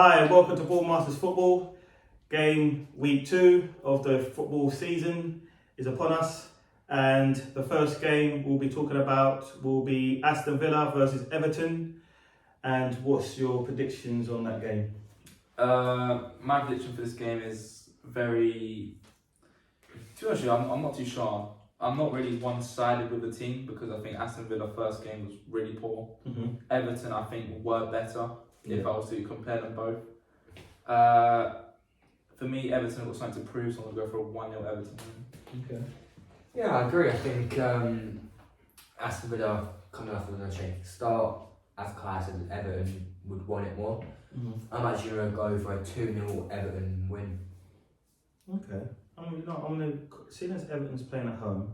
Hi, and welcome to Ball Masters Football. Game week 2 of the football season is upon us, and the first game we'll be talking about will be Aston Villa versus Everton. And what's your predictions on that game? My prediction for this game is very. To be honest, I'm not too sure. I'm not really one-sided with the team because I think Aston Villa first game was really poor. Mm-hmm. Everton, I think, were better if I was to compare them both. For me, Everton got something to prove, so I'm going to go for a 1-0 Everton win. Okay. Yeah, I agree. I think Aston Villa coming off with a shaky start. As Kai said, Everton would want it more. Mm-hmm. I'm actually going to go for a 2-0 Everton win. Okay. I'm gonna seeing as Everton's playing at home.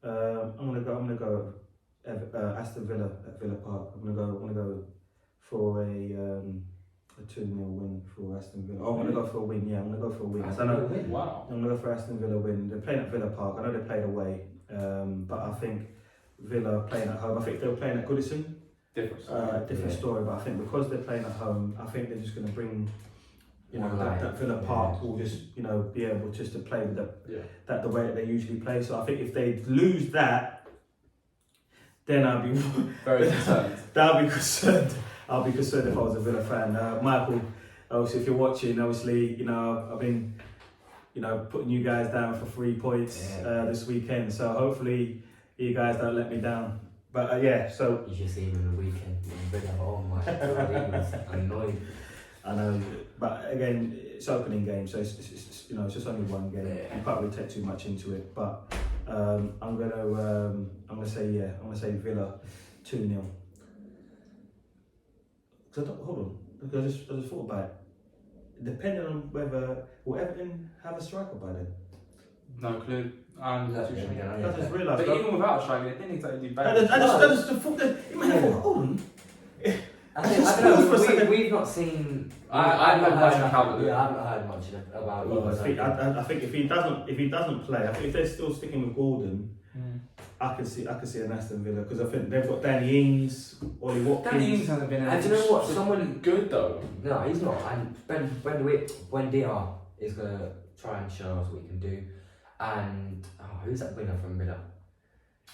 I'm gonna go Aston Villa at Villa Park. I'm gonna go for a 2-0 win for Aston Villa. Oh, I'm gonna go for a win. Yeah, I'm gonna go for a win. Aston Villa win. Wow. I'm gonna go for Aston Villa win. They're playing at Villa Park. I know they played away, but I think Villa playing at home. I think they were playing at Goodison. Different story. But I think because they're playing at home, I think they're just gonna bring. That Villa Park will just, be able just to play with the way that they usually play. So I think if they lose that, then I'll be very concerned. I'll be concerned. I'll be concerned if I was a Villa fan. Michael, obviously, if you're watching, obviously, I've been, putting you guys down for 3 points this weekend. So hopefully, you guys don't let me down. But so You just see him in the weekend. Villa, oh my god, he was annoyed. I know, but again, it's opening game, so it's just only one game. Yeah. You can't really take too much into it. But I'm gonna say Villa 2-0. Hold on, because I just thought about it. Depending on whether will Everton have a striker by then. No clue. I'm not too sure. I just realised. But even without a striker, they didn't exactly do bad. I just thought that. Hold on. I don't know, we've not seen. I've not heard much about it. Yeah, I haven't heard much about it. I think if he doesn't play, I think if they're still sticking with Gordon, I can see an Aston Villa because I think they've got Danny Ings, Ollie Watkins. Danny Ings hasn't been. And do you know what? Someone good though. No, he's not. And when DR is gonna try and show us what he can do, and who's that winger from Villa?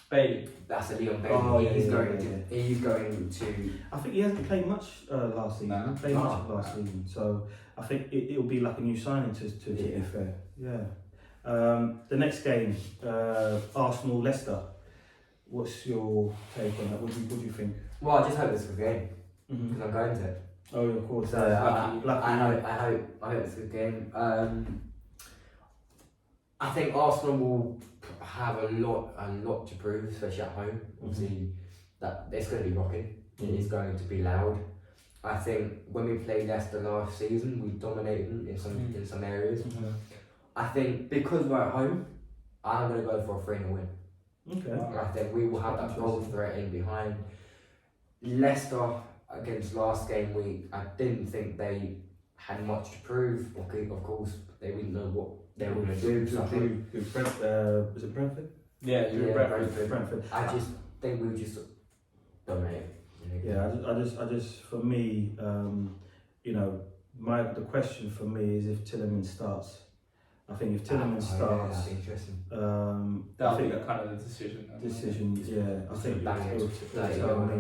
Bailey. That's a Leon Bailey. Oh, He's going to. I think he hasn't played much last season. No. He played much last season, so I think it'll be like a new signing to be fair. Yeah. The next game, Arsenal Leicester. What's your take on that? What do you think? Well, I just hope it's a good game because I'm going to it. Oh, yeah, of course. So I hope it's a good game. I think Arsenal will have a lot to prove, especially at home. Obviously, that it's going to be rocking. It is going to be loud. I think when we played Leicester last season, we dominated them in some areas. I think because we're at home, I'm going to go for a 3-0 win. Okay. I think we will have that goal threat in behind. Leicester against last game week, I didn't think they had much to prove. Okay, of course, they didn't know what they were going to do. So Was it Brentford? Yeah, Brentford. I just think we just dominate. Yeah, I just for me, the question for me is if Tielemans starts. I think if Tielemans starts, that'd be interesting. That'll be kind of the decision. Yeah, I think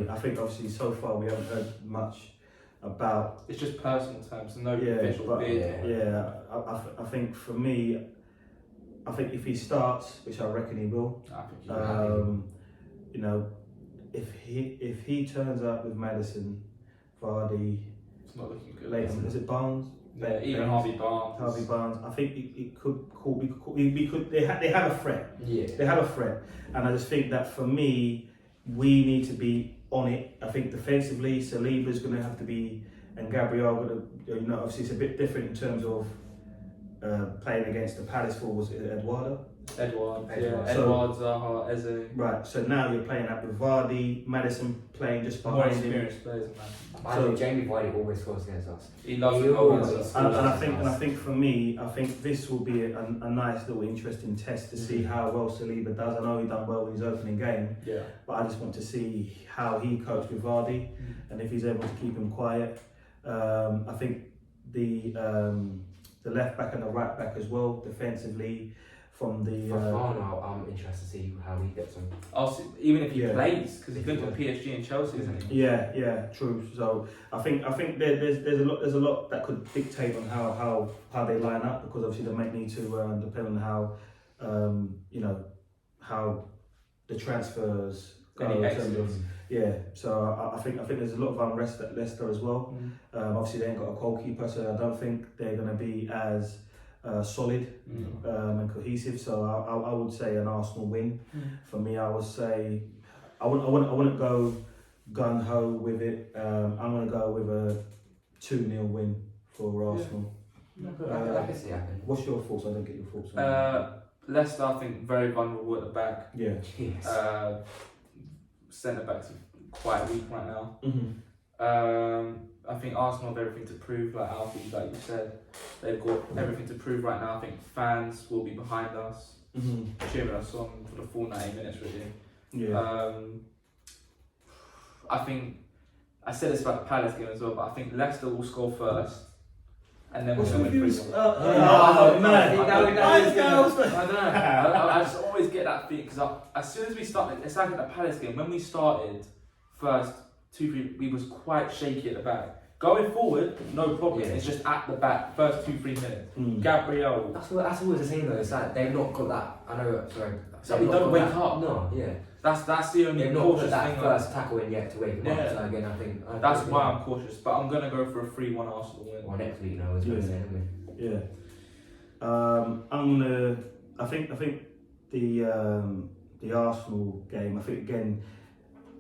I think obviously so far we haven't heard much about. It's just personal terms, no official bid. Yeah, I think for me, I think if he starts, which I reckon he will, I think he will. if he turns up with Maddison, Vardy, It's not looking good. Leighton, is it Barnes? Yeah, even Harvey Barnes. I think it could. They have a threat. Yeah. They have a threat, and I just think that for me, we need to be on it. I think defensively, Saliba's going to have to be, and Gabriel going to. Obviously it's a bit different in terms of playing against the Palace forwards. Eduardo. Edward, Zaha, Eze. Right. So now you're playing up with Vardy, Maddison playing just More behind him. experienced players, man. I think Jamie Vardy always scores against us. He loves He to go always against us. And I think for me, I think this will be a nice little interesting test to see how well Saliba does. I know he done well in his opening game, but I just want to see how he copes with Vardy and if he's able to keep him quiet. I think the left back and the right back as well, defensively, from the. Fafana, I'm interested to see how he gets on. Also, even if he Yeah. plays, because he's going to PSG and Chelsea, isn't he? Yeah, true. So I think there's a lot that could dictate on how they line up, because obviously they might need to depend on how how the transfers go. Any in terms exits. of- Yeah, so I think there's a lot of unrest at Leicester as well. Obviously they ain't got a goalkeeper, so I don't think they're going to be as solid and cohesive. So I would say an Arsenal win. For me, I would say I wouldn't go gung ho with it. I'm going to go with a 2-0 win for Arsenal. I can see happening. What's your thoughts? I don't get your thoughts on that. Leicester, I think, very vulnerable at the back. Yeah. Yes. Centre backs are quite weak right now. Mm-hmm. I think Arsenal have everything to prove, like Alfie, like you said. They've got everything to prove right now. I think fans will be behind us, cheering us on for the full 90 minutes, really. Yeah. I think, I said this about the Palace game as well, but I think Leicester will score first. And then we're What's going your to win views? 3-1. Man. I don't know. I just always get that feeling because as soon as we started, it's like at the Palace game, when we started first 2-3, we was quite shaky at the back. Going forward, no problem. Yeah. It's just at the back, first 2-3 minutes. Mm. Gabriel. That's always the same though. It's like they've not got that. I know. Sorry. So they've we not don't got wake that- up. No. Yeah. That's the only They've not put cautious that thing. first tackle in yet to wake them up. Yeah. So again, I think That's why I'm cautious. But I'm gonna go for a 3-1 Arsenal win. Well, next week now is what Yeah. we're saying, isn't Yeah. I'm gonna. I think the Arsenal game. I think again,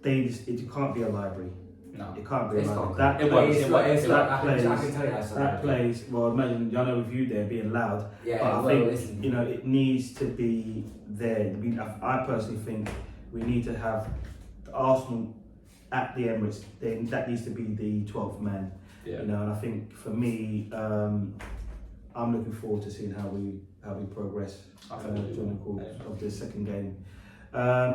it can't be a library. No. It can't be a It's library. not. That It we? won't. plays. It's like, it's that like, I can plays- tell you that's That plays. Well, imagine. I know with you there being loud. Yeah. But I well, think listen. it needs to be there. I personally think we need to have the Arsenal at the Emirates. That needs to be the 12th man. Yeah. And I think for me, I'm looking forward to seeing how we progress during the course of the second game.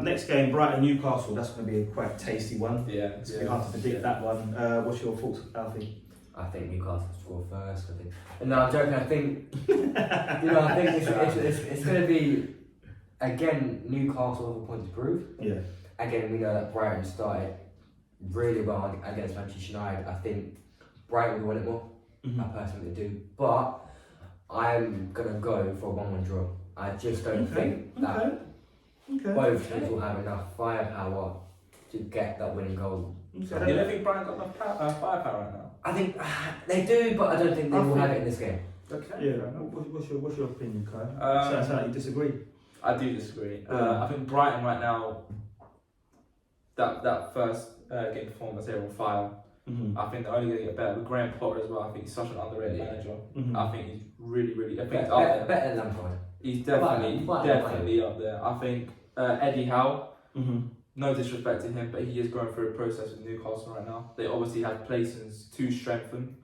Next game, Brighton Newcastle. That's going to be a quite tasty one. Yeah. It's going to be hard to predict that one. What's your thoughts, Alfie? I think Newcastle score first. I think. No, I'm joking. I think. I think it's going to be again Newcastle have a point to prove. Yeah. Again, we know that Brighton started really well against Manchester United. I think Brighton will win it more. I personally do, but I'm gonna go for a 1-1 draw. I just don't think that both teams will have enough firepower to get that winning goal. You don't think Brian got enough firepower right now? I think they do, but I don't think they will have it in this game. Okay. Yeah. What's your opinion, Kai? Sounds like you disagree. I do disagree. I think Brighton right now, that first game performance, they're on fire. I think they're only going to get better with Graham Potter as well. I think he's such an underrated manager. I think he's really. I think he's up there. Better than Lampard. He's definitely Quite up there. I think Eddie Howe. No disrespect to him, but he is going through a process with Newcastle right now. They obviously have places to strengthen.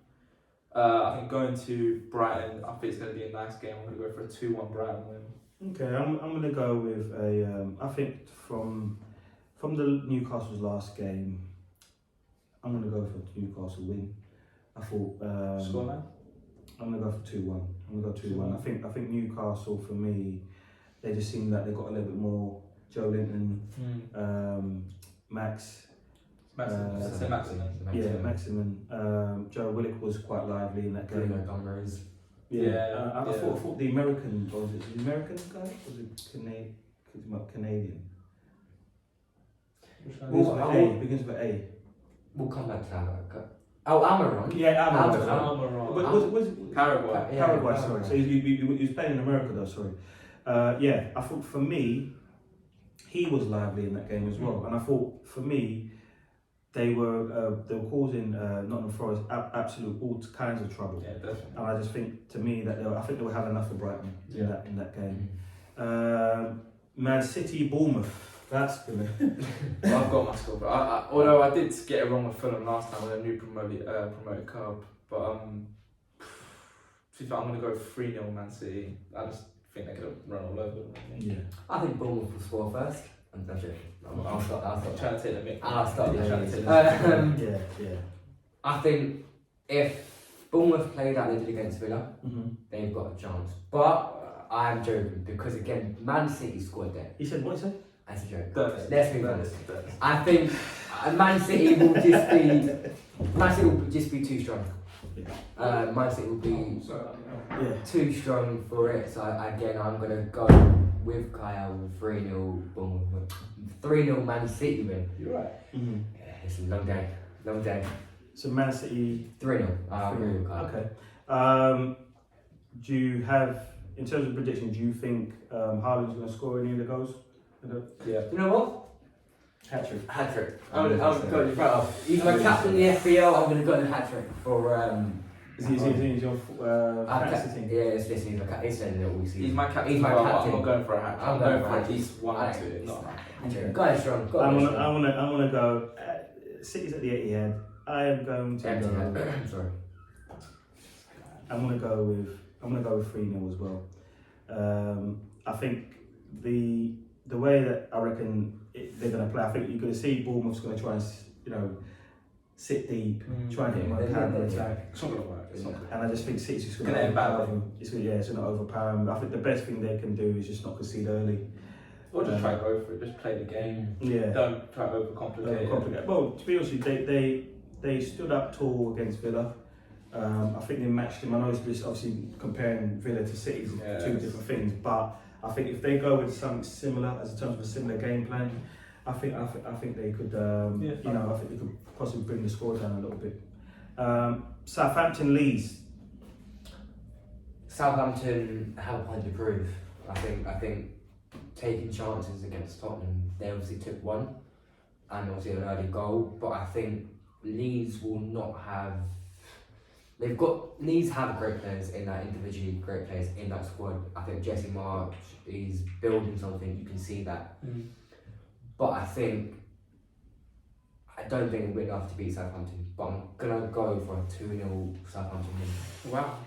I think going to Brighton, I think it's going to be a nice game. I'm going to go for a 2-1 Brighton win. Okay, I'm going to go with a. I think from the Newcastle's last game, I'm going to go for a Newcastle win. I thought. Scoreline? I'm going to go for 2-1. I'm going to go 2-1. I think Newcastle for me, they just seem like they got a little bit more. Joe Linton, Max. Maximin. Joe Willock was quite lively in that game. Bruno Gomes. I thought the American, was it the American guy? Was it Canadian? Begins with A. We'll come back to that. Oh, Amaron. Yeah, Almiron. Was it Paraguay. Paraguay, sorry. So he was playing in America though, sorry. I thought for me, he was lively in that game as well. And I thought for me, they were causing Nottingham Forest absolute all kinds of trouble. Yeah, definitely. And I just think, to me, that I think they will have enough of Brighton in that game. Man City, Bournemouth. That's gonna. Well, I've got my score, but although I did get it wrong with Fulham last time with a new promoted club, but I'm gonna go 3-0 Man City. I just think they're gonna run all over them. Yeah. I think Bournemouth will score first. I'm joking. I'll stop. I'm trying to take the mic. I'll stop. Yeah, trying to take the Yeah. I think if Bournemouth played like they did against Villa, they've got a chance. But I'm joking because again, Man City scored there. He said, what he said? That's a joke. That's- Let's be honest. I think Man City will just be too strong. Man City will be too strong for it. So again, I'm gonna go with Kyle with 3-0 Bournemouth. 3-0 Man City win. You're right. Yeah, it's a long day. Long day. So Man City 3-0. I agree with Kyle. Okay. Do you have, in terms of prediction, do you think Haaland's going to score any of the goals? Yeah. You know what? Hat-trick. Hat trick. I'm gonna go in front of. He's my captain in the FPL. I'm gonna go in hat trick for. Is he your fantasy team? Yeah, it's this. He's my captain. He's saying it all season. He's my captain. He's my I'm captain. not going for a hat. I'm I'm going going for for at least one or two. Not Okay. Go strong. Go I strong. want to go. City's at the Etihad. I am going to Empty go. hand. Sorry. I'm gonna go with 3-0 as well. I think the way that I reckon they're gonna play, I think you're gonna see Bournemouth's gonna try and sit deep, try and get him on counter attack. It's not going to work. It's not gonna And I just think City's just Gonna gonna end badly. overpower him. It's gonna overpower him. I think the best thing they can do is just not concede early. Or just try to go for it. Just play the game. Yeah. Don't try to overcomplicate it. Complicated. Well, to be honest with you, they stood up tall against Villa. I think they matched him. I know it's just obviously comparing Villa to City is two different things, but I think if they go with something similar, as in terms of a similar game plan, I think they could, I think they could possibly bring the score down a little bit. Southampton Leeds. Southampton have a point to prove. I think taking chances against Tottenham, they obviously took one, and obviously an early goal. But I think Leeds will not have. Leeds have great players in that individually, great players in that squad. I think Jesse March is building something. You can see that. But I don't think we're enough to beat Southampton. But I'm gonna go for a 2-0 Southampton win. Wow.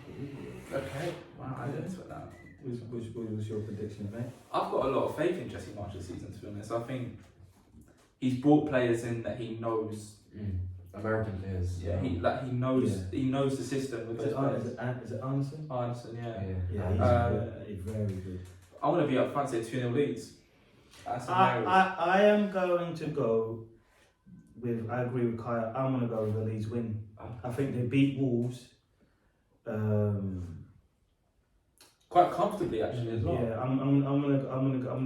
Okay. Wow, I didn't expect that. What was your prediction, mate? I've got a lot of faith in Jesse Marsh this season, to be honest. I think he's brought players in that he knows. American players. Yeah, he knows the system with those players. Is it Anderson? Anderson, yeah. He's very good. I want to be up front, say 2-0 Leeds. That's I am going to go with. I agree with Kaya. I'm going to go with a Leeds win. I think they beat Wolves. Quite comfortably, actually, as well. Yeah, I'm gonna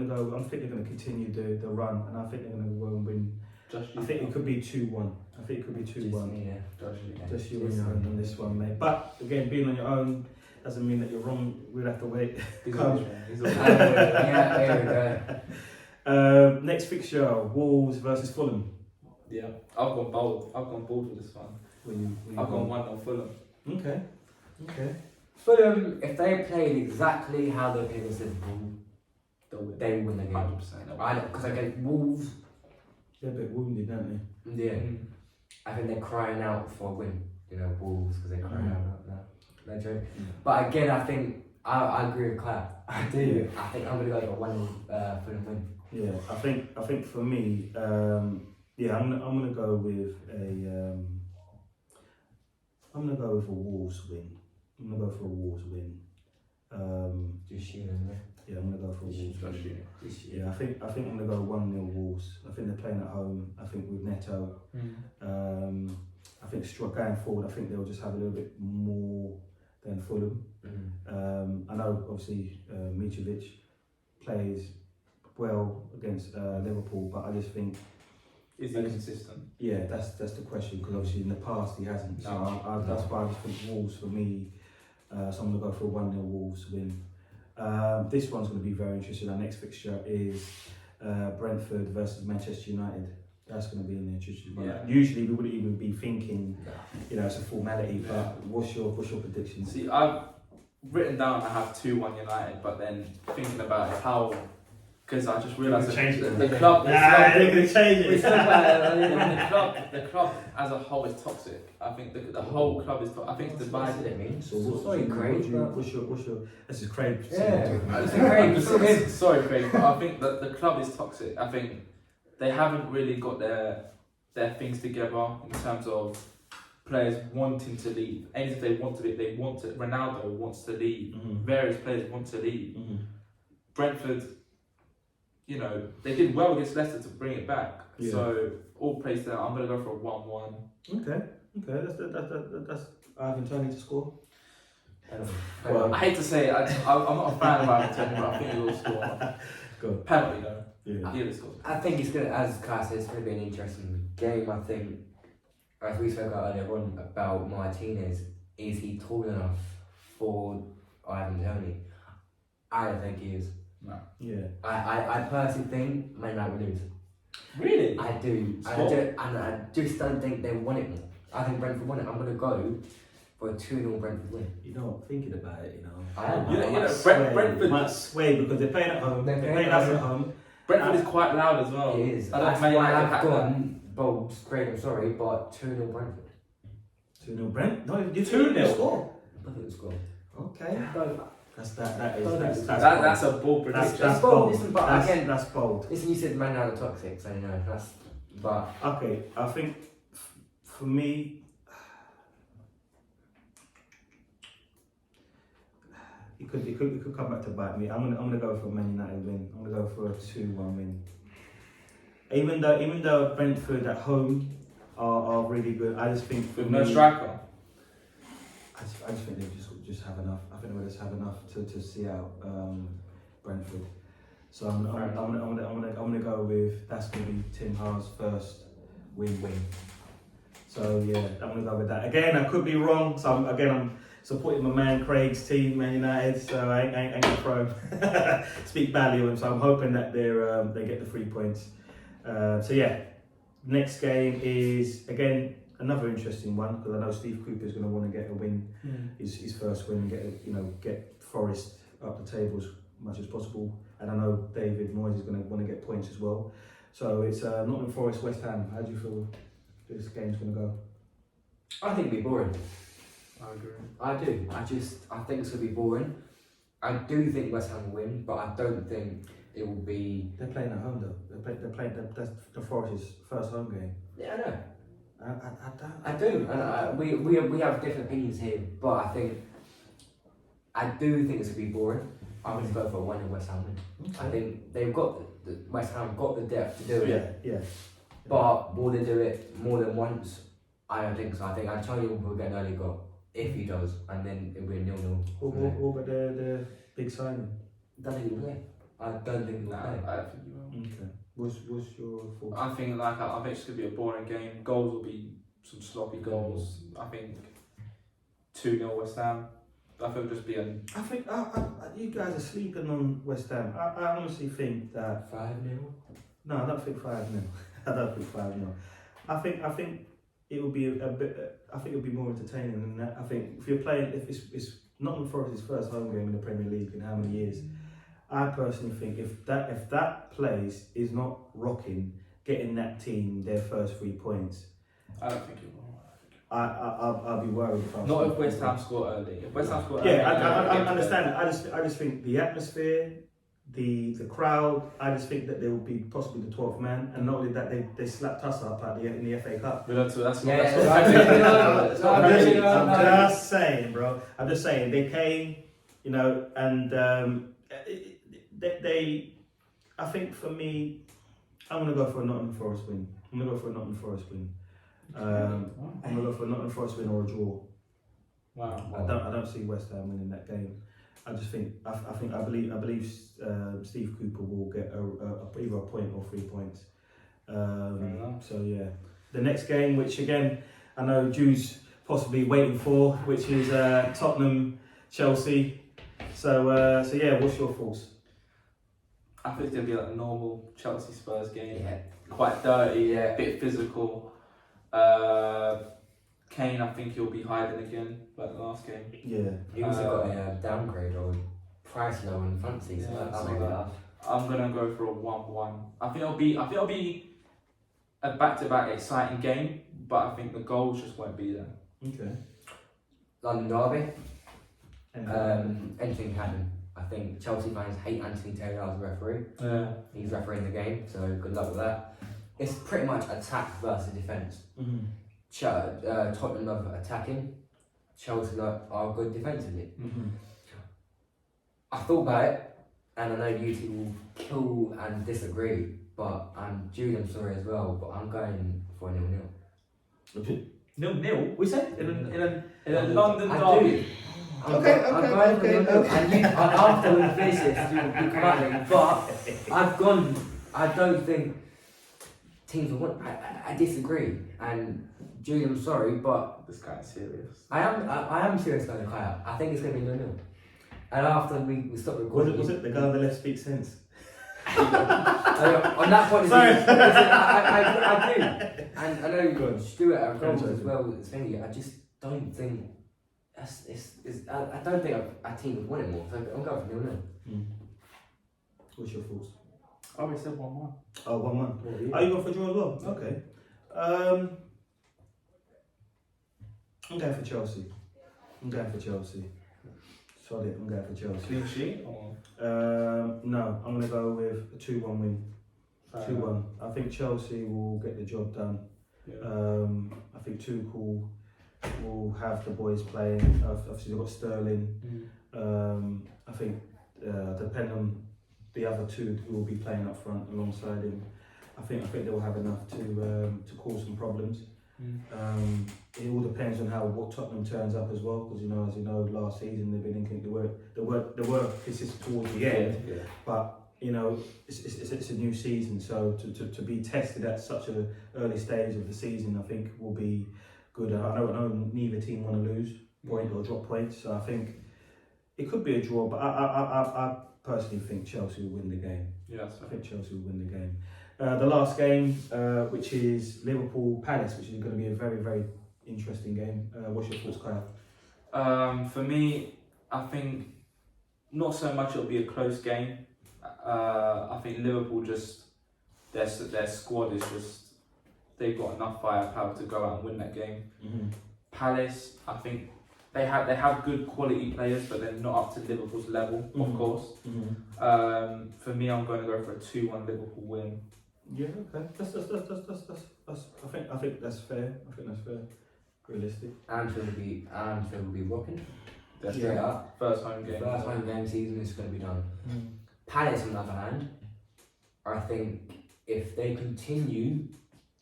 go. I think they're going to continue the run, and I think they're going to go and win. I think it could be 2-1. I think it could be 2-1. Just you on your own on this one, mate. But again, being on your own doesn't mean that you're wrong. We'll have to wait. He's always wrong. Yeah, there we go. Next fixture: Wolves versus Fulham. Yeah, I've gone bold. I've gone bold with this one. I've gone 1-0 Fulham. Okay. Fulham, if they played exactly how they played against Liverpool, they win the game. 100%. Because against Wolves, they're a bit wounded, aren't they? yeah, I think they're crying out for a win. Wolves, because they're crying out now. No joke. But again, I think I agree with Claire. I do. I think I'm gonna go for 1-0 Fulham win. Yeah, I think for me, I'm gonna go with a Wolves win. I'm gonna go for a Wolves win. Just shooting, yeah, I'm gonna go for a Wolves win. Yeah, I think I'm gonna go 1-0 Wolves. I think they're playing at home. I think with Neto. I think going forward, I think they'll just have a little bit more than Fulham. I know obviously Mitrovic plays well against Liverpool, but I just think is he consistent? Yeah, that's the question, because obviously in the past he hasn't. So that's why I just think Wolves for me. So I'm gonna go for a 1-0 Wolves win. This one's going to be very interesting. Our next fixture is Brentford versus Manchester United. That's going to be an interesting one. Usually we wouldn't even be thinking, it's a formality. But what's your prediction? See, I've written down I have 2-1 United, but then thinking about it, because I just realised that the club. They're going to change it. The club as a whole is toxic. I think the whole club is. I think it's divided. Sorry, Craig. What's your? This is Craig. Sorry, Craig, but I think that the club is toxic. I think they haven't really got their things together in terms of players wanting to leave. And if they want to leave, Ronaldo wants to leave. Various players want to leave. Brentford, you know, they did well against Leicester to bring it back. Yeah. So all praise there. I'm gonna go for a 1-1. Okay. That's Ivan Toney to score. Well, I hate to say it, I'm not a fan of Ivan Toney, but I think he will score. Go. Penalty though. Yeah. He will score. I think it's gonna, as Kai said, it's gonna be an interesting game. I think, as we spoke about earlier on about Martinez, is he tall enough for Ivan Toney? I don't think he is. No. Yeah. I personally think Man United will lose. Really? I do. And I just don't think they won it more. I think Brentford won it. I'm gonna go for a 2-0 Brentford win. You know, thinking about it, you know. I am. You know, Brentford Brentford might sway because they're playing at home. They're playing us at home. Brentford is quite loud as well. It is. I don't That's Man why United I've have gone bold, straight. I'm sorry, but 2-0 Brentford. 2-0 Brent? No, you 2-0 score. I think it's gone. Okay. No, That's a bold prediction. That's bold, bold. listen, but again, that's bold. listen, you said Man United are toxic, so you know that's. But Okay, I think for me, it could come back to bite me. I'm gonna go for a Man United win. I'm gonna go for a 2-1 win. Even though Brentford at home are really good, I just think for With me, no striker. I just think they just have enough. I think they just have enough to see out Brentford. So I'm gonna go with, that's gonna be Tim Ha's first win. So yeah, I'm gonna go with that. Again, I could be wrong. So I'm supporting my man Craig's team, Man United. So I ain't gonna throw speak badly of him. So I'm hoping that they get the 3 points. So yeah, next game is again another interesting one because I know Steve Cooper is going to want to get a win, his first win, and get Forest up the table as much as possible. And I know David Moyes is going to want to get points as well. So it's Nottingham Forest, West Ham. How do you feel this game's going to go? I think it'll be boring. I agree. I do. I think it's gonna be boring. I do think West Ham will win, but I don't think it will be. They're playing at home though. They're playing. That's the Forest's first home game. Yeah, I know. I I do, and we have different opinions here, but I do think it's gonna be boring. I'm going to go for a 1-0 West Ham win. Okay. I think they've got West Ham got the depth to do it. Yeah. But will they do it more than once? I don't think so. I think Antonio will get an early goal if he does, and then it'll be a 0-0. What about the big signing? I don't think he'll play. I don't think he'll play. I don't think you will. Okay. What's your thoughts? I think it's going to be a boring game. Goals will be some sloppy goals. I think 2-0 West Ham. I think it'll just be a. I think you guys are sleeping on West Ham. I honestly think that 5-0. No, I don't think 5-0. I don't think 5-0. I think it will be a bit. I think it'll be more entertaining than that. I think if you're playing, if it's Nottingham Forest's first home game in the Premier League in how many years, I personally think if that place is not rocking, getting that team their first 3 points, I don't think it will. I'll be worried if I. Not if West Ham score early. If West Ham score early, yeah, I understand. I just think the atmosphere, the crowd. I just think that they will be possibly the 12th man, and not only that, they slapped us up in the FA Cup. But that's what I'm just saying, bro. I'm just saying they came, and they. I think for me, I'm gonna go for a Nottingham Forest win. I'm gonna go for a Nottingham Forest win. I'm gonna go for a Nottingham Forest win or a draw. Wow. I don't see West Ham winning that game. I just think I believe Steve Cooper will get either a point or 3 points. So yeah, the next game, which again I know Drew's possibly waiting for, which is Tottenham Chelsea. So yeah, what's your thoughts? I think it's gonna be like a normal Chelsea Spurs game. Yeah. Quite dirty, Yeah. bit physical. Kane, I think he'll be hiding again, like the last game. Yeah. He also got a downgrade or price low in fancy, so Yeah, that'll so make it up. I'm gonna go for a 1-1. I think it'll be a back-to-back exciting game, but I think the goals just won't be there. Okay. London Derby. Anything can happen. I think Chelsea fans hate Anthony Taylor as a referee. Yeah. He's refereeing the game, so good luck with that. It's pretty much attack versus defence. Mm-hmm. Tottenham are attacking, Chelsea are good defensively. Mm-hmm. I thought about it, and I know you two will kill and disagree, but Jude, I'm sorry as well, but I'm going for a 0-0. 0-0. We said in a I London do. derby. I'm going for 0-0. And after we finish this, you come at me, but I don't think teams will win. I disagree, and Jude, I'm sorry, but This guy's serious. I am serious about the Kaya. I think it's going to be 0-0. And after we stop recording, Was it the guy on the left speaks sense? on that point, Sorry. I do, and I know Good. Stuart have goals Good. as well as Finley. I just don't think I don't think our team would win it more. So I'm going for 0-0. What's your thoughts? I already said 1-1. Oh, 1-1. What are you? Are you going for draw as well? Okay. I'm going for Chelsea. Solid, I'm going for Chelsea. Clean sheet or? No, I'm going to go with a 2-1 win. Fair 2-1. I think Chelsea will get the job done. Yeah. I think Tuchel will have the boys playing. Obviously, they've got Sterling. I think, depending on the other two who will be playing up front alongside him, I think they'll have enough to cause some problems. It all depends on what Tottenham turns up as well, because as you know, last season they've been in, they were consistent towards the end, but it's a new season, so to be tested at such an early stage of the season, I think will be good. I know neither team want to lose point or drop points, so I think it could be a draw, but I personally think Chelsea will win the game. Yeah, I think Chelsea will win the game. The last game, which is Liverpool Palace, which is going to be a very, very interesting game. What's your thoughts, Kyle? For me, I think not so much it'll be a close game. I think Liverpool their squad is they've got enough firepower to go out and win that game. Palace, I think they have good quality players, but they're not up to Liverpool's level, of course. For me, I'm going to go for a 2-1 Liverpool win. Yeah, okay. That's I think that's fair. Realistic. Anfield will be rocking. That's Straight up. First home game. First home game season is going to be done. Palace, on the other hand, I think if they continue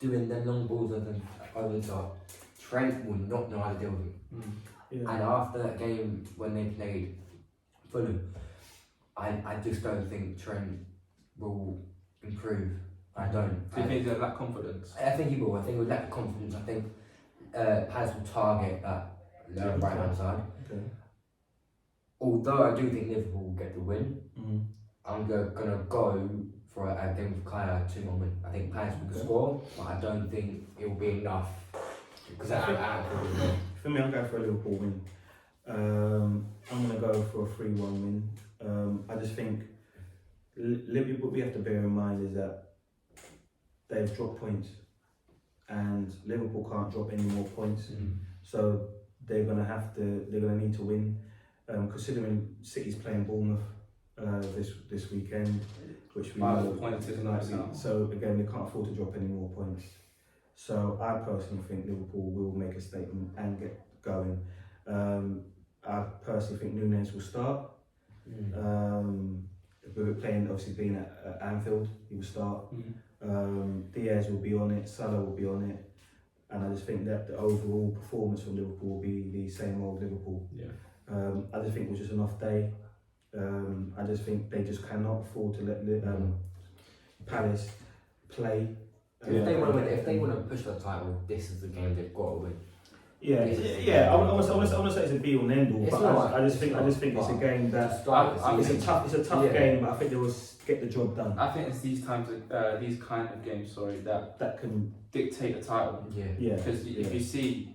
doing them long balls over the top, Trent will not know how to deal with them. And after that game when they played Fulham, I just don't think Trent will improve. I don't. Do you think they lack confidence? I think he will. I think with that confidence, I think Palace will target that right hand side. Okay. Although I do think Liverpool will get the win, I'm gonna go for a game with Kaya 2-1 win. I think Palace will score, but I don't think it will be enough because for me, I'm going for a Liverpool win. I'm going to go for a 3-1 win. I just think what we have to bear in mind is that they've dropped points, and Liverpool can't drop any more points. So they're going to need to win. Considering City's playing Bournemouth this weekend, which we know, so again they can't afford to drop any more points. So I personally think Liverpool will make a statement and get going. I personally think Núñez will start. We're playing, obviously being at Anfield, he will start. Diaz will be on it, Salah will be on it, and I just think that the overall performance from Liverpool will be the same old Liverpool. I just think it was just an off day. I just think they just cannot afford to let Palace play. If they want to push for the title, this is the game they've got to win. I want to say it's a be all and end all, but I just think it's a game that it's a tough game, but I think they will get the job done. I think it's these kind of games, that can dictate the title. Because if you see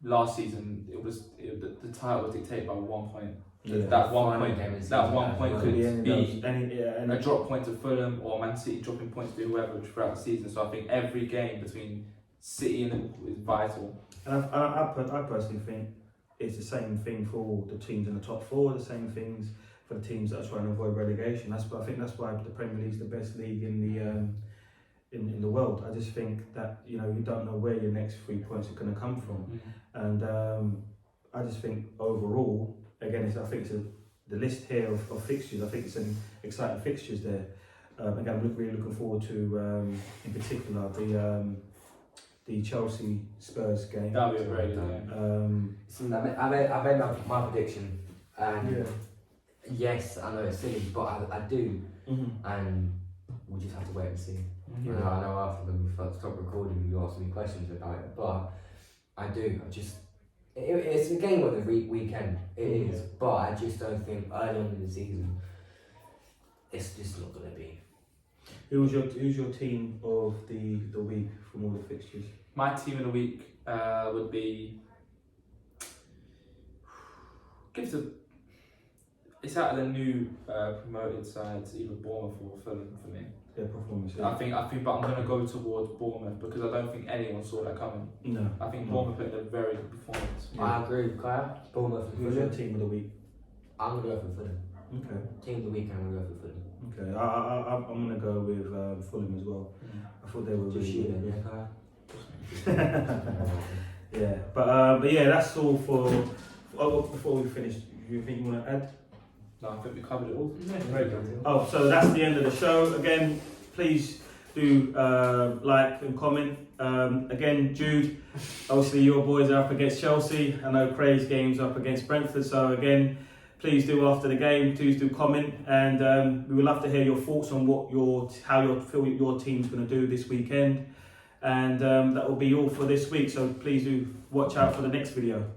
last season, the title was dictated by 1 point. That one point could be a drop point to Fulham or Man City dropping points to whoever throughout the season. So I think every game between City and Liverpool is vital. And I personally think it's the same thing for all the teams in the top four, the same things for the teams that are trying to avoid relegation. I think that's why the Premier League's the best league in in the world. I just think that you don't know where your next 3 points are going to come from, and I just think overall, again, I think it's the list here of fixtures. I think it's some exciting fixtures there. Again, I'm really looking forward to, in particular, the Chelsea Spurs game. That'll be a very good game. I made my prediction, and yes, I know it's silly, but I do, and we'll just have to wait and see. I know after we stopped recording, you asked me questions about it, but I do. It's a game on the weekend. It is, but I just don't think early on in the season, it's just not going to be. Who's your team of the week from all the fixtures? My team of the week would be. It's out of the new promoted sides, either Bournemouth or Fulham for me. Their performance. I think, but I'm going to go towards Bournemouth because I don't think anyone saw that coming. No. I think Bournemouth put in a very good performance. Yeah. I agree with Kaya. Bournemouth. Who's your team of the week? I'm going to go for Fulham. Okay. Team of the week, I'm going to go for Fulham. Okay. I'm going to go with Fulham as well. I thought they were just really good. Yeah, Kaya. Yeah, but yeah, that's all for. Before we finish, do you think you want to add? No, I think we covered it all. Very good. Oh, so that's the end of the show. Again, please do like and comment. Again, Jude, obviously your boys are up against Chelsea. I know Craig's game's up against Brentford. So again, please do after the game, please do comment, and we would love to hear your thoughts on how you feel your team's going to do this weekend. And that will be all for this week. So please do watch out for the next video.